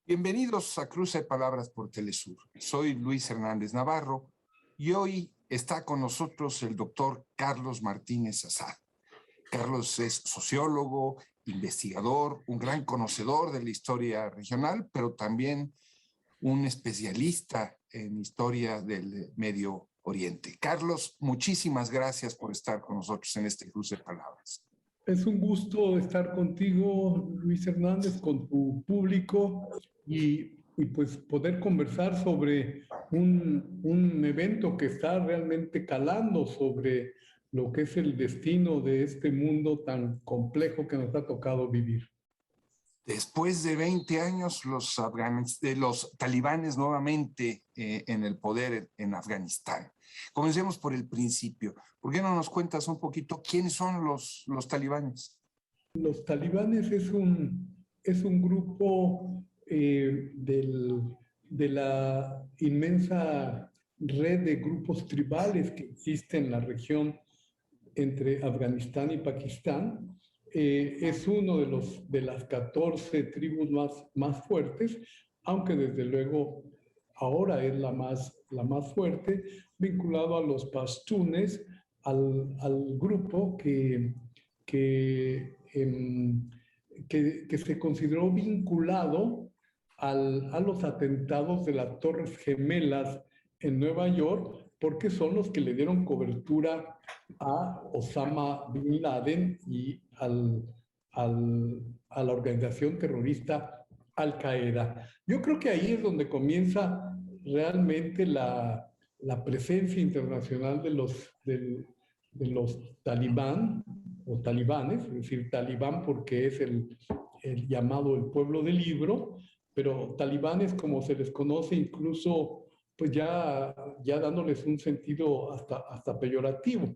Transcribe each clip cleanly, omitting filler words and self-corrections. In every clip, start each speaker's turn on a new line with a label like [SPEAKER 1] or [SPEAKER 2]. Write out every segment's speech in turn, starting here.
[SPEAKER 1] Bienvenidos a Cruce de Palabras por Telesur. Soy Luis Hernández Navarro y hoy está con nosotros el doctor Carlos Martínez Azad. Carlos es sociólogo, investigador, un gran conocedor de la historia regional, pero también un especialista en historia del Medio Oriente. Carlos, muchísimas gracias por estar con nosotros en este Cruce de Palabras.
[SPEAKER 2] Es un gusto estar contigo, Luis Hernández, con tu público y pues poder conversar sobre un evento que está realmente calando sobre lo que es el destino de este mundo tan complejo que nos ha tocado vivir.
[SPEAKER 1] Después de 20 años, los talibanes nuevamente en el poder en Afganistán. Comencemos por el principio. ¿Por qué no nos cuentas un poquito quiénes son los talibanes?
[SPEAKER 2] Los talibanes es un grupo de la inmensa red de grupos tribales que existe en la región entre Afganistán y Pakistán. Es uno de las 14 tribus más fuertes, aunque desde luego ahora es la más fuerte, vinculado a los pastunes, al grupo que se consideró vinculado a los atentados de las Torres Gemelas en Nueva York, porque son los que le dieron cobertura a Osama Bin Laden y a la organización terrorista Al Qaeda. Yo creo que ahí es donde comienza realmente la presencia internacional de los talibán o talibanes, es decir, talibán porque es el llamado el pueblo del libro, pero talibanes como se les conoce incluso pues ya dándoles un sentido hasta peyorativo.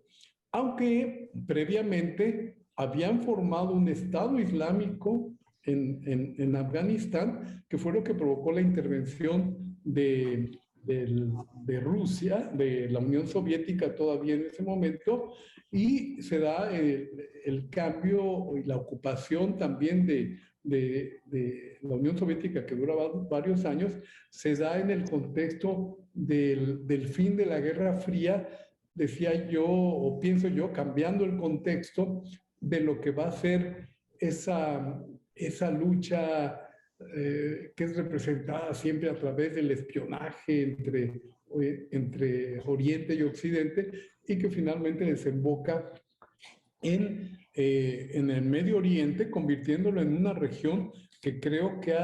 [SPEAKER 2] Aunque previamente habían formado un Estado Islámico en Afganistán, que fue lo que provocó la intervención de Rusia, de la Unión Soviética todavía en ese momento, y se da el cambio y la ocupación también de la Unión Soviética, que duraba varios años, se da en el contexto del fin de la Guerra Fría, decía yo, o pienso yo, cambiando el contexto de lo que va a ser esa lucha que es representada siempre a través del espionaje entre Oriente y Occidente, y que finalmente desemboca en el Medio Oriente, convirtiéndolo en una región que creo que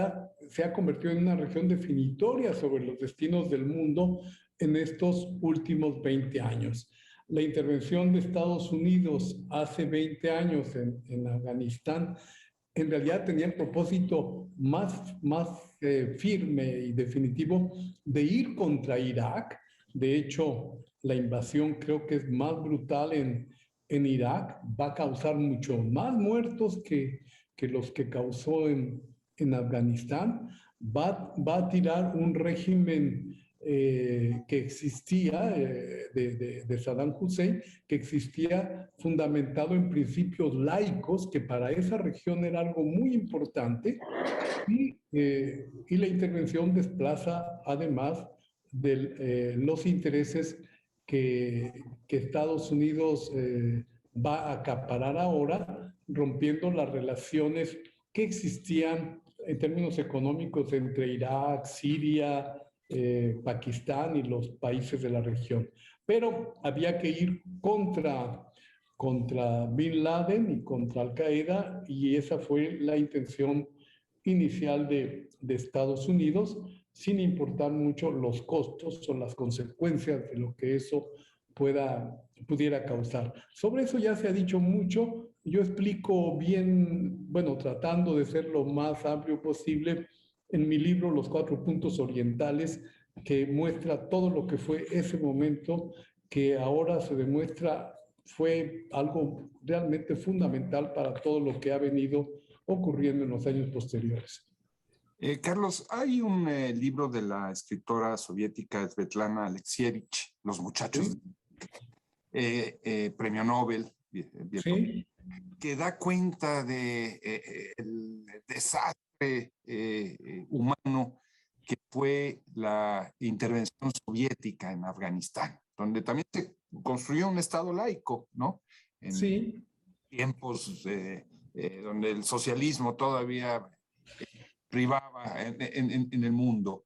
[SPEAKER 2] se ha convertido en una región definitoria sobre los destinos del mundo en estos últimos 20 años. La intervención de Estados Unidos hace 20 años en Afganistán en realidad tenía el propósito más firme y definitivo de ir contra Irak. De hecho, la invasión creo que es más brutal en Irak, va a causar mucho más muertos que los que causó en Afganistán, va a tirar un régimen que existía de Saddam Hussein, que existía fundamentado en principios laicos, que para esa región era algo muy importante, y la intervención desplaza además de los intereses que Estados Unidos va a acaparar ahora, rompiendo las relaciones que existían en términos económicos entre Irak, Siria, Pakistán y los países de la región. Pero había que ir contra Bin Laden y contra Al Qaeda, y esa fue la intención inicial de Estados Unidos, sin importar mucho los costos o las consecuencias de lo que eso pudiera causar. Sobre eso ya se ha dicho mucho. Yo explico bien, bueno, tratando de ser lo más amplio posible en mi libro Los Cuatro Puntos Orientales, que muestra todo lo que fue ese momento, que ahora se demuestra fue algo realmente fundamental para todo lo que ha venido ocurriendo en los años posteriores.
[SPEAKER 1] Carlos, hay un libro de la escritora soviética Svetlana Alexievich, Los muchachos, ¿sí? Premio Nobel,
[SPEAKER 2] ¿sí?
[SPEAKER 1] que da cuenta de el desastre humano que fue la intervención soviética en Afganistán, donde también se construyó un Estado laico, ¿no? En
[SPEAKER 2] Sí.
[SPEAKER 1] tiempos donde el socialismo todavía privaba en el mundo.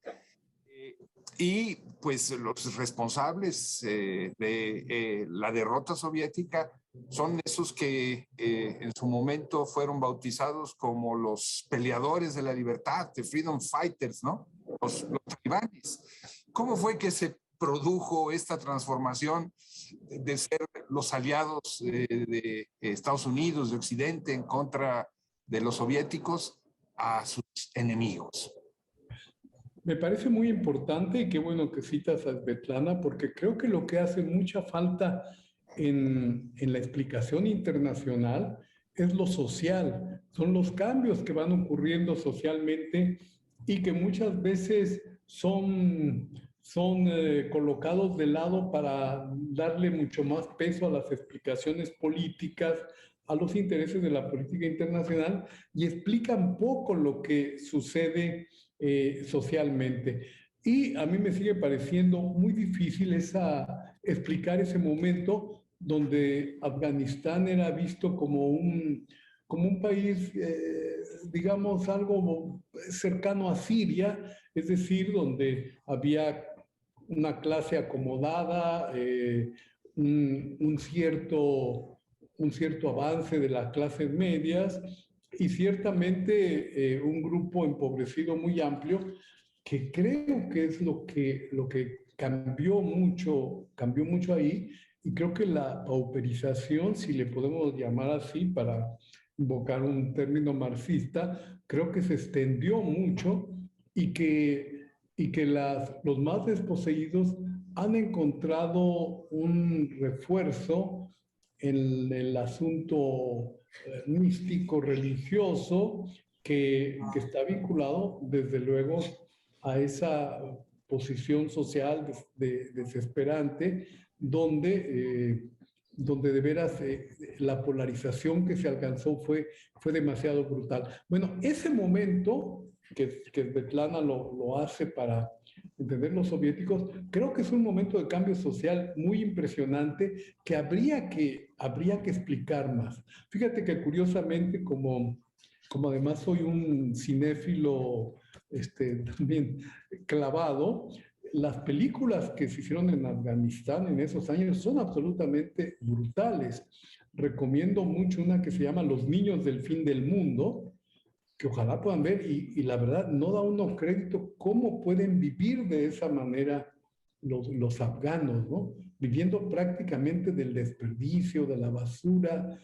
[SPEAKER 1] Y pues los responsables de la derrota soviética son esos que en su momento fueron bautizados como los peleadores de la libertad, the freedom fighters, ¿no? Los talibanes. ¿Cómo fue que se produjo esta transformación de ser los aliados de Estados Unidos, de Occidente, en contra de los soviéticos a sus enemigos?
[SPEAKER 2] Me parece muy importante y qué bueno que citas a Svetlana, porque creo que lo que hace mucha falta en la explicación internacional es lo social, son los cambios que van ocurriendo socialmente y que muchas veces son colocados de lado para darle mucho más peso a las explicaciones políticas, a los intereses de la política internacional y explican poco lo que sucede socialmente. Y a mí me sigue pareciendo muy difícil explicar ese momento donde Afganistán era visto como un país, digamos, algo cercano a Siria, es decir, donde había una clase acomodada, un cierto avance de las clases medias y ciertamente un grupo empobrecido muy amplio, que creo que es lo que cambió mucho ahí, y creo que la pauperización, si le podemos llamar así para invocar un término marxista, creo que se extendió mucho y que los más desposeídos han encontrado un refuerzo en el asunto místico, religioso, que está vinculado desde luego a esa posición social desesperante, donde de veras la polarización que se alcanzó fue demasiado brutal. Bueno, ese momento que Svetlana lo hace para entender los soviéticos, creo que es un momento de cambio social muy impresionante que habría que explicar más. Fíjate que curiosamente, como además soy un cinéfilo también clavado, las películas que se hicieron en Afganistán en esos años son absolutamente brutales. Recomiendo mucho una que se llama Los niños del fin del mundo, que ojalá puedan ver, y la verdad no da uno crédito cómo pueden vivir de esa manera los afganos, ¿no? Viviendo prácticamente del desperdicio, de la basura,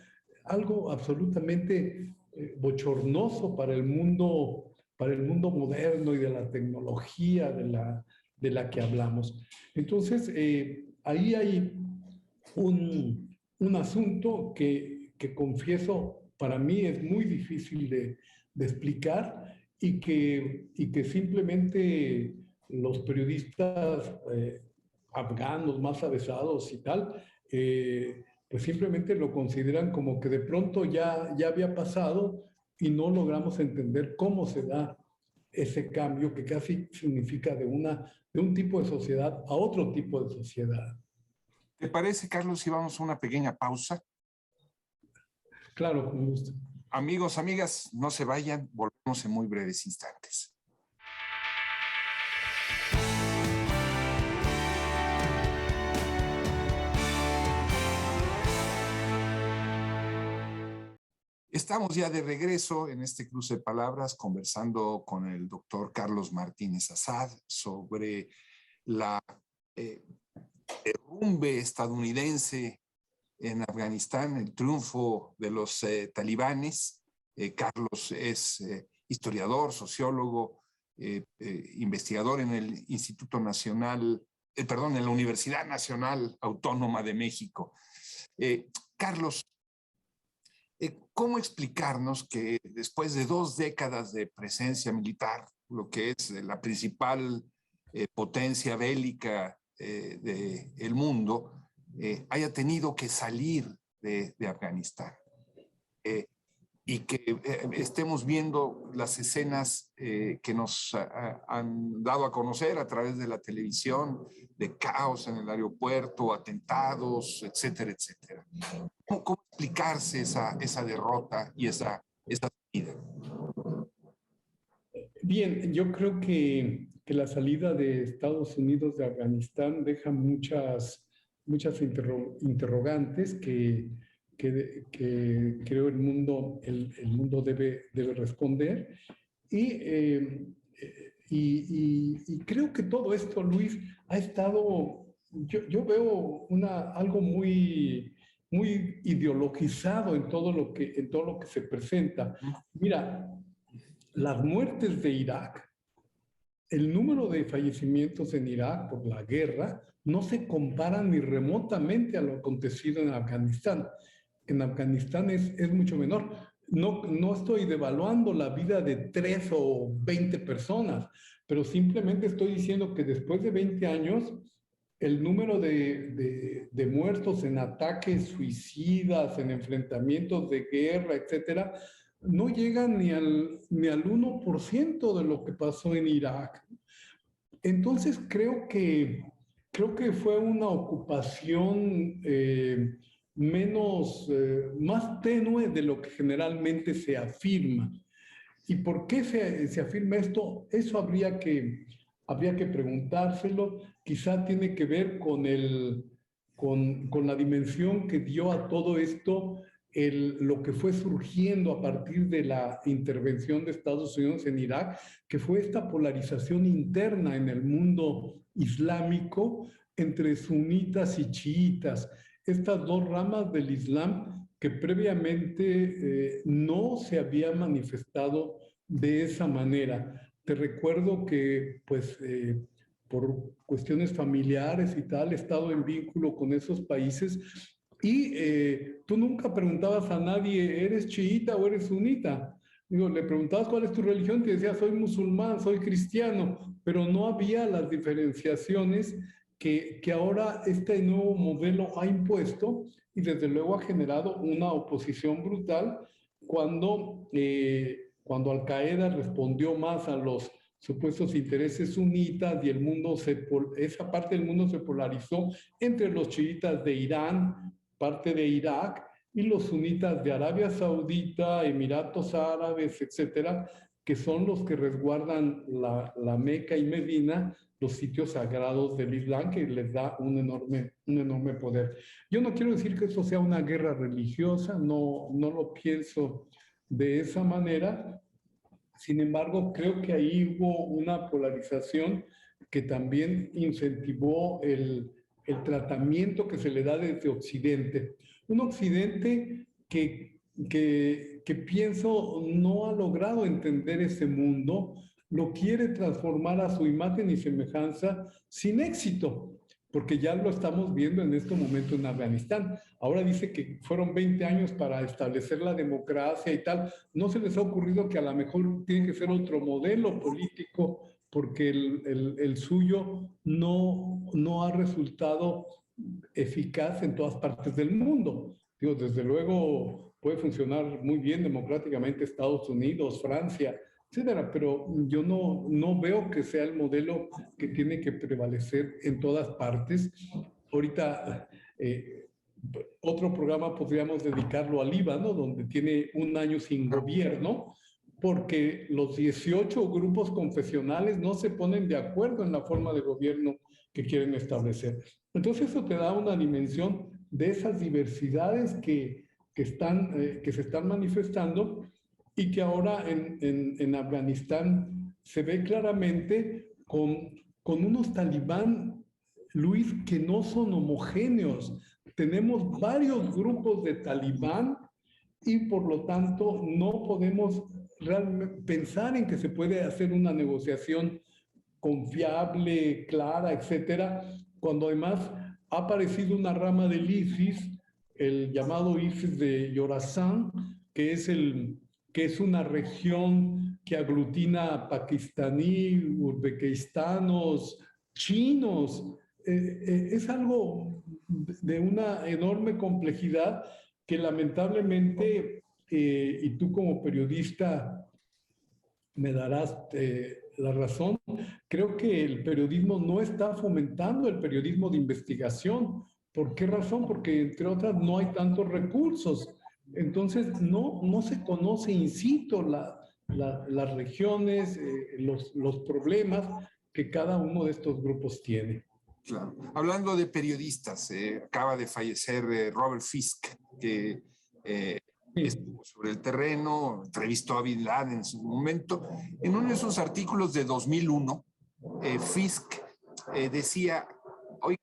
[SPEAKER 2] algo absolutamente bochornoso para el mundo moderno y de la tecnología de la que hablamos. Entonces, ahí hay un asunto que confieso, para mí es muy difícil de explicar y que simplemente los periodistas afganos más avesados y tal, pues simplemente lo consideran como que de pronto ya había pasado y no logramos entender cómo se da ese cambio que casi significa de un tipo de sociedad a otro tipo de sociedad.
[SPEAKER 1] ¿Te parece, Carlos, si vamos a una pequeña pausa?
[SPEAKER 2] Claro, con gusto.
[SPEAKER 1] Amigos, amigas, no se vayan, volvemos en muy breves instantes. Estamos ya de regreso en este cruce de palabras conversando con el doctor Carlos Martínez Assad sobre la derrumbe estadounidense en Afganistán, el triunfo de los talibanes. Carlos es historiador, sociólogo, investigador en el Instituto Nacional, perdón, en la Universidad Nacional Autónoma de México. Carlos, ¿cómo explicarnos que después de 2 décadas de presencia militar, lo que es la principal potencia bélica del mundo, haya tenido que salir de Afganistán? y que estemos viendo las escenas que nos han dado a conocer a través de la televisión, de caos en el aeropuerto, atentados, etcétera, etcétera. ¿Cómo explicarse esa derrota y esa salida?
[SPEAKER 2] Bien, yo creo que la salida de Estados Unidos de Afganistán deja muchas interrogantes que creo el mundo debe responder. Y creo que todo esto, Luis, ha estado, yo veo algo muy ideologizado en todo lo que se presenta. Mira, las muertes de Irak, el número de fallecimientos en Irak por la guerra no se compara ni remotamente a lo acontecido en Afganistán. En Afganistán es mucho menor. No estoy devaluando la vida de 3 o 20 personas, pero simplemente estoy diciendo que después de 20 años, el número de muertos en ataques suicidas, en enfrentamientos de guerra, etcétera, no llegan ni al 1% de lo que pasó en Irak. Entonces creo que fue una ocupación más tenue de lo que generalmente se afirma. ¿Y por qué se afirma esto? Eso habría que preguntárselo. Quizá tiene que ver con la dimensión que dio a todo esto lo que fue surgiendo a partir de la intervención de Estados Unidos en Irak, que fue esta polarización interna en el mundo islámico entre sunitas y chiitas, estas dos ramas del Islam que previamente no se había manifestado de esa manera. Te recuerdo que, pues, por cuestiones familiares y tal, he estado en vínculo con esos países y tú nunca preguntabas a nadie, ¿eres chiita o eres sunita? Digo, le preguntabas cuál es tu religión, te decía, soy musulmán, soy cristiano, pero no había las diferenciaciones que ahora este nuevo modelo ha impuesto y desde luego ha generado una oposición brutal cuando Al-Qaeda respondió más a los supuestos intereses sunitas y esa parte del mundo se polarizó entre los chiitas de Irán, parte de Irak, y los sunitas de Arabia Saudita, Emiratos Árabes, etcétera, que son los que resguardan la Meca y Medina, los sitios sagrados del Islam, que les da un enorme poder. Yo no quiero decir que esto sea una guerra religiosa, no lo pienso de esa manera. Sin embargo, creo que ahí hubo una polarización que también incentivó el tratamiento que se le da desde Occidente. Un Occidente que pienso no ha logrado entender ese mundo, lo quiere transformar a su imagen y semejanza sin éxito, porque ya lo estamos viendo en este momento en Afganistán. Ahora dice que fueron 20 años para establecer la democracia y tal. ¿No se les ha ocurrido que a lo mejor tiene que ser otro modelo político porque el suyo no ha resultado eficaz en todas partes del mundo? Digo, desde luego puede funcionar muy bien democráticamente Estados Unidos, Francia, etcétera, pero yo no veo que sea el modelo que tiene que prevalecer en todas partes. Ahorita otro programa podríamos dedicarlo al Líbano, donde tiene un año sin gobierno, porque los 18 grupos confesionales no se ponen de acuerdo en la forma de gobierno que quieren establecer. Entonces eso te da una dimensión de esas diversidades que se están manifestando y que ahora en Afganistán se ve claramente con unos talibán, Luis, que no son homogéneos. Tenemos varios grupos de talibán y por lo tanto no podemos realmente pensar en que se puede hacer una negociación confiable, clara, etcétera, cuando además ha aparecido una rama del ISIS, el llamado ISIS de Khorasan, que es una región que aglutina pakistaní, uzbekistanos, chinos. Es algo de una enorme complejidad que lamentablemente y tú como periodista me darás la razón, creo que el periodismo no está fomentando el periodismo de investigación. ¿Por qué razón? Porque, entre otras, no hay tantos recursos. Entonces, no se conoce in situ las regiones, los problemas que cada uno de estos grupos tiene.
[SPEAKER 1] Claro. Hablando de periodistas, acaba de fallecer Robert Fisk, que estuvo sobre el terreno, entrevistó a Bin Laden en su momento. En uno de esos artículos de 2001, Fisk decía, oye,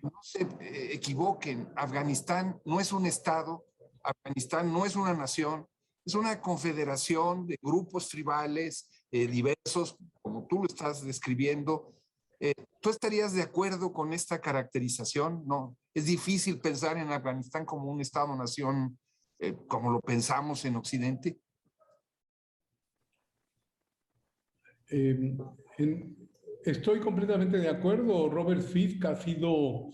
[SPEAKER 1] no se equivoquen, Afganistán no es un estado, Afganistán no es una nación, es una confederación de grupos tribales diversos, como tú lo estás describiendo. ¿Tú estarías de acuerdo con esta caracterización? No, es difícil pensar en Afganistán como un estado-nación como lo pensamos en Occidente.
[SPEAKER 2] Estoy completamente de acuerdo. Robert Fisk ha sido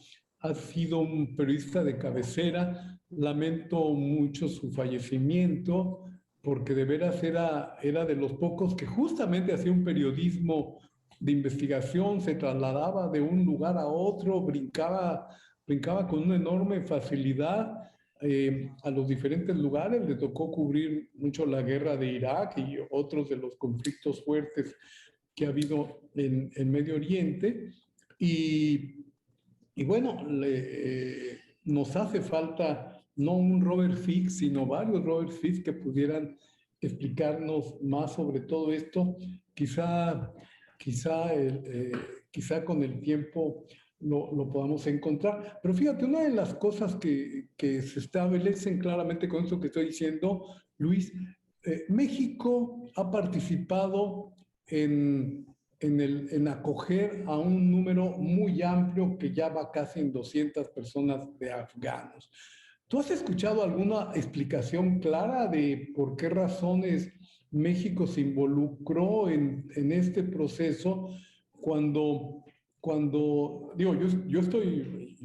[SPEAKER 2] un periodista de cabecera. Lamento mucho su fallecimiento, porque de veras era de los pocos que justamente hacía un periodismo de investigación, se trasladaba de un lugar a otro, brincaba con una enorme facilidad a los diferentes lugares. Le tocó cubrir mucho la guerra de Irak y otros de los conflictos fuertes que ha habido en Medio Oriente. Y bueno, nos hace falta no un Robert Fisk, sino varios Robert Fisk que pudieran explicarnos más sobre todo esto. Quizá con el tiempo lo podamos encontrar. Pero fíjate, una de las cosas que se establecen claramente con esto que estoy diciendo, Luis, México ha participado en acoger a un número muy amplio que ya va casi en 200 personas de afganos. ¿Tú has escuchado alguna explicación clara de por qué razones México se involucró en este proceso cuando digo, yo estoy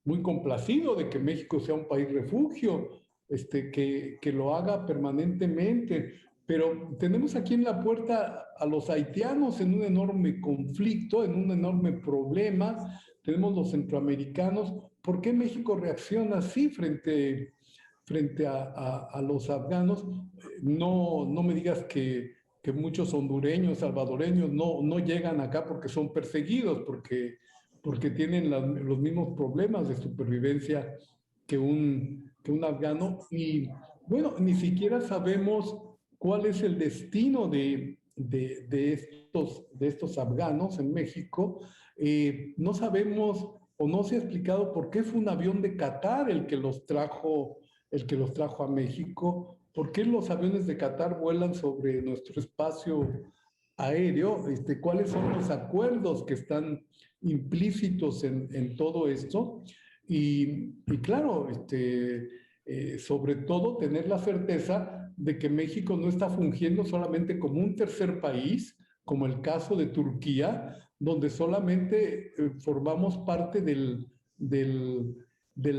[SPEAKER 2] muy complacido de que México sea un país refugio, que lo haga permanentemente, pero tenemos aquí en la puerta a los haitianos en un enorme conflicto, en un enorme problema, tenemos los centroamericanos. ¿Por qué México reacciona así frente a los afganos? No me digas que muchos hondureños, salvadoreños no llegan acá porque son perseguidos, porque tienen los mismos problemas de supervivencia que un afgano. Y bueno, ni siquiera sabemos cuál es el destino de estos afganos en México. No sabemos o no se ha explicado por qué fue un avión de Qatar el que los trajo a México. ¿Por qué los aviones de Qatar vuelan sobre nuestro espacio aéreo? ¿Cuáles son los acuerdos que están implícitos en todo esto? Y claro, sobre todo tener la certeza de que México no está fungiendo solamente como un tercer país, como el caso de Turquía, donde solamente formamos parte del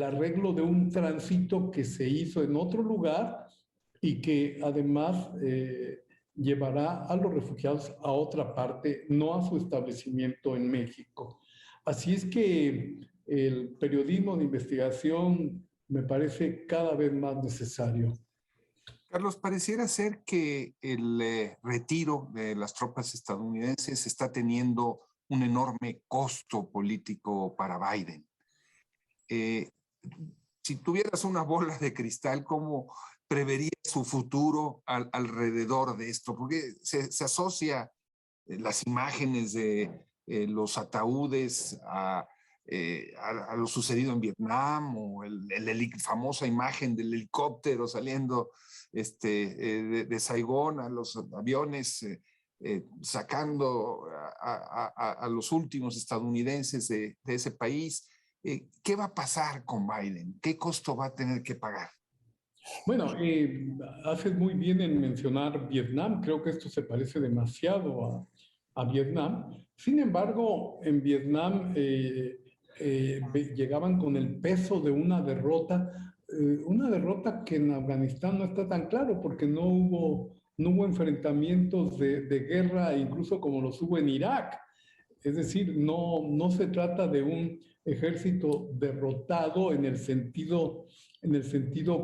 [SPEAKER 2] arreglo de un tránsito que se hizo en otro lugar y que además llevará a los refugiados a otra parte, no a su establecimiento en México. Así es que el periodismo de investigación me parece cada vez más necesario.
[SPEAKER 1] Carlos, pareciera ser que el retiro de las tropas estadounidenses está teniendo un enorme costo político para Biden. Si tuvieras una bola de cristal, ¿cómo preverías su futuro alrededor de esto? Porque se asocia las imágenes de los ataúdes a lo sucedido en Vietnam, o la famosa imagen del helicóptero saliendo de Saigón a los aviones, sacando a los últimos estadounidenses de ese país. ¿Qué va a pasar con Biden? ¿Qué costo va a tener que pagar?
[SPEAKER 2] Bueno, haces muy bien en mencionar Vietnam. Creo que esto se parece demasiado a Vietnam. Sin embargo, en Vietnam llegaban con el peso de una derrota una derrota que en Afganistán no está tan claro porque no hubo enfrentamientos de guerra, incluso como los hubo en Irak. Es decir, no se trata de un ejército derrotado en el sentido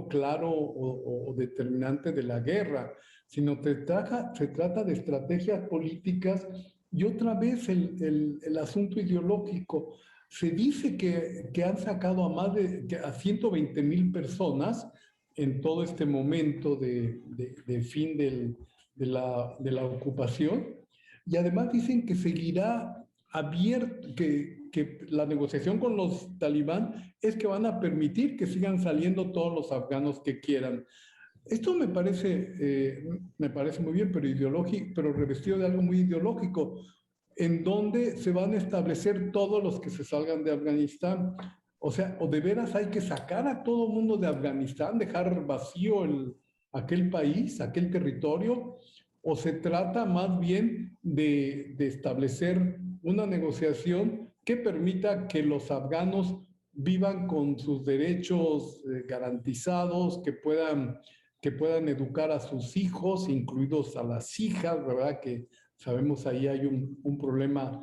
[SPEAKER 2] claro o determinante de la guerra, sino se trata de estrategias políticas y otra vez el asunto ideológico. Se dice que han sacado a 120,000 personas en todo este momento de fin de la ocupación, y además dicen que seguirá abierto, que la negociación con los talibán es que van a permitir que sigan saliendo todos los afganos que quieran. Esto me parece muy bien, pero ideológico, pero revestido de algo muy ideológico, en donde se van a establecer todos los que se salgan de Afganistán. O sea, o de veras hay que sacar a todo el mundo de Afganistán, dejar vacío aquel país, aquel territorio, o se trata más bien de establecer una negociación que permita que los afganos vivan con sus derechos garantizados, que puedan educar a sus hijos, incluidos a las hijas, ¿verdad? Que sabemos ahí hay un problema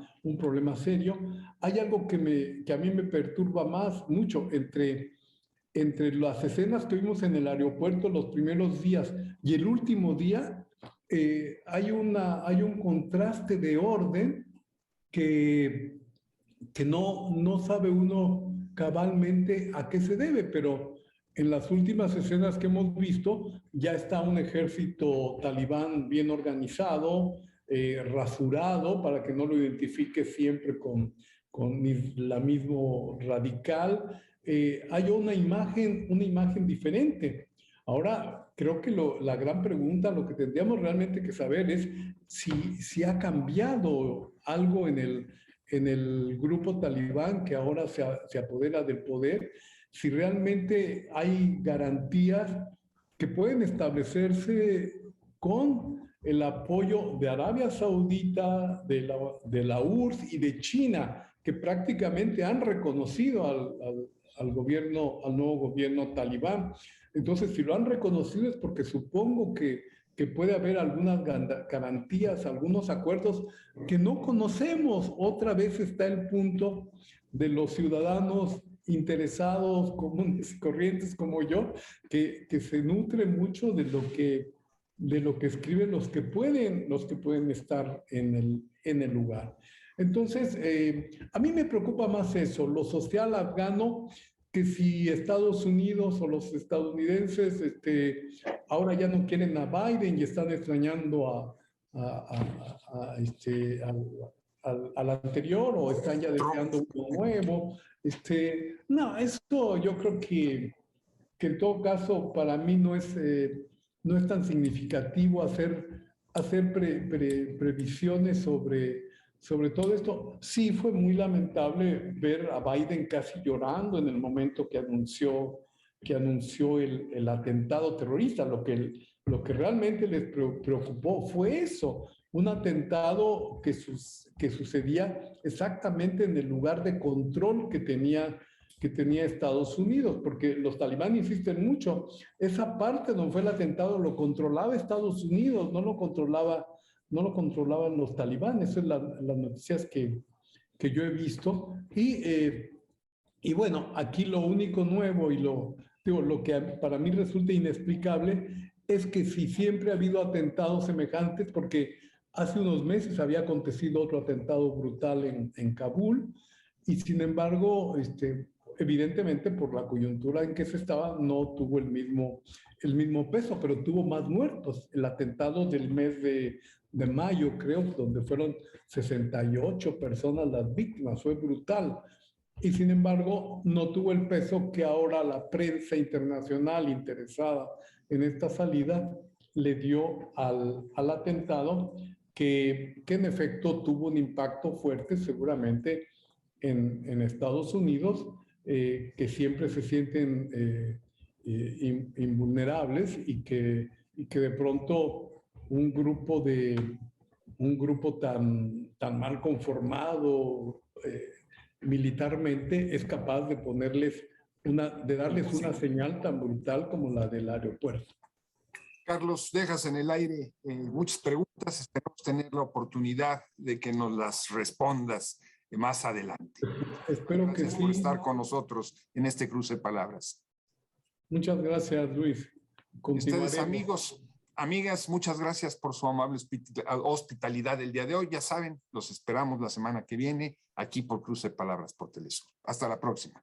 [SPEAKER 2] serio. Hay algo que a mí me perturba mucho entre las escenas que vimos en el aeropuerto los primeros días y el último día. Hay un contraste de orden que, que no sabe uno cabalmente a qué se debe, pero en las últimas escenas que hemos visto ya está un ejército talibán bien organizado, rasurado, para que no lo identifique siempre con la mismo radical. Hay una imagen diferente. Ahora, creo que la gran pregunta, lo que tendríamos realmente que saber es si ha cambiado algo en el grupo talibán que ahora se apodera del poder, si realmente hay garantías que pueden establecerse con el apoyo de Arabia Saudita, de la URSS y de China, que prácticamente han reconocido al nuevo gobierno talibán. Entonces, si lo han reconocido es porque supongo que puede haber algunas garantías, algunos acuerdos que no conocemos. Otra vez está el punto de los ciudadanos interesados, comunes y corrientes como yo, que se nutre mucho de lo que escriben los que pueden estar en el lugar. Entonces, a mí me preocupa más eso, lo social afgano, que si Estados Unidos o los estadounidenses ahora ya no quieren a Biden y están extrañando al anterior, o están ya deseando uno nuevo. No, esto yo creo que en todo caso para mí no es tan significativo hacer previsiones sobre todo esto. Sí fue muy lamentable ver a Biden casi llorando en el momento que anunció el atentado terrorista. Lo que realmente les preocupó fue eso, un atentado que sucedía exactamente en el lugar de control que tenía Estados Unidos, porque los talibanes insisten mucho, esa parte donde fue el atentado lo controlaba Estados Unidos, no lo controlaban los talibanes. Esas son las noticias que yo he visto. Y bueno, aquí lo único nuevo y lo que para mí resulta inexplicable es que si siempre ha habido atentados semejantes, porque hace unos meses había acontecido otro atentado brutal en Kabul, y sin embargo, evidentemente por la coyuntura en que se estaba, no tuvo el mismo peso, pero tuvo más muertos. El atentado del mes de mayo, creo, donde fueron 68 personas las víctimas, fue brutal. Y sin embargo, no tuvo el peso que ahora la prensa internacional interesada en esta salida le dio al atentado, que en efecto tuvo un impacto fuerte seguramente en Estados Unidos, que siempre se sienten invulnerables, y que de pronto un grupo tan mal conformado militarmente es capaz de ponerles de darles una señal tan brutal como la del aeropuerto.
[SPEAKER 1] Carlos, dejas en el aire muchas preguntas. Esperamos tener la oportunidad de que nos las respondas más adelante.
[SPEAKER 2] Espero que
[SPEAKER 1] Gracias
[SPEAKER 2] sí.
[SPEAKER 1] por estar con nosotros en este cruce de palabras.
[SPEAKER 2] Muchas gracias, Luis.
[SPEAKER 1] Ustedes, amigos, amigas, muchas gracias por su amable hospitalidad el día de hoy. Ya saben, los esperamos la semana que viene aquí por Cruce de Palabras por Telesur. Hasta la próxima.